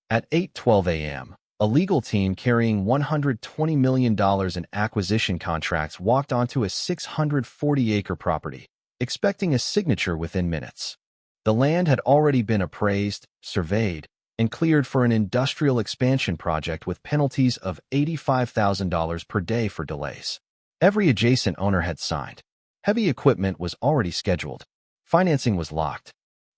At 8:12 a.m., a legal team carrying $120 million in acquisition contracts walked onto a 640-acre property, expecting a signature within minutes. The land had already been appraised, surveyed, and cleared for an industrial expansion project with penalties of $85,000 per day for delays. Every adjacent owner had signed. Heavy equipment was already scheduled. Financing was locked.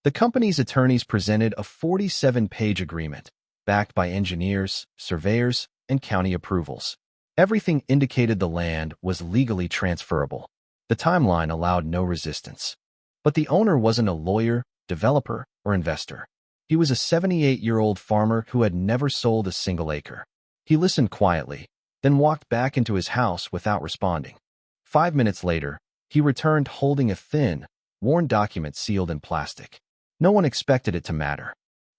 The company's attorneys presented a 47-page agreement, backed by engineers, surveyors, and county approvals. Everything indicated the land was legally transferable. The timeline allowed no resistance. But the owner wasn't a lawyer, developer, or investor. He was a 78-year-old farmer who had never sold a single acre. He listened quietly, then walked back into his house without responding. 5 minutes later, he returned holding a thin, worn document sealed in plastic. No one expected it to matter.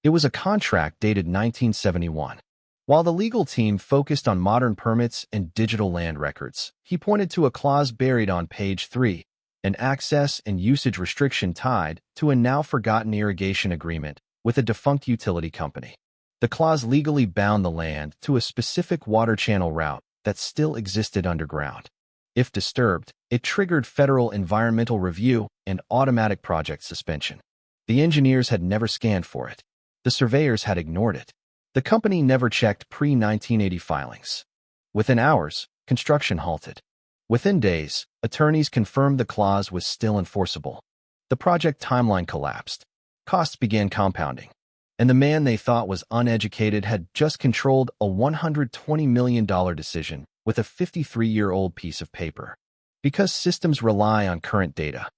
It was a contract dated 1971. While the legal team focused on modern permits and digital land records, he pointed to a clause buried on page 3, an access and usage restriction tied to a now-forgotten irrigation agreement with a defunct utility company. The clause legally bound the land to a specific water channel route that still existed underground. If disturbed, it triggered federal environmental review and automatic project suspension. The engineers had never scanned for it. The surveyors had ignored it. The company never checked pre-1980 filings. Within hours, construction halted. Within days, attorneys confirmed the clause was still enforceable. The project timeline collapsed. Costs began compounding. And the man they thought was uneducated had just controlled a $120 million decision with a 53-year-old piece of paper. Because systems rely on current data,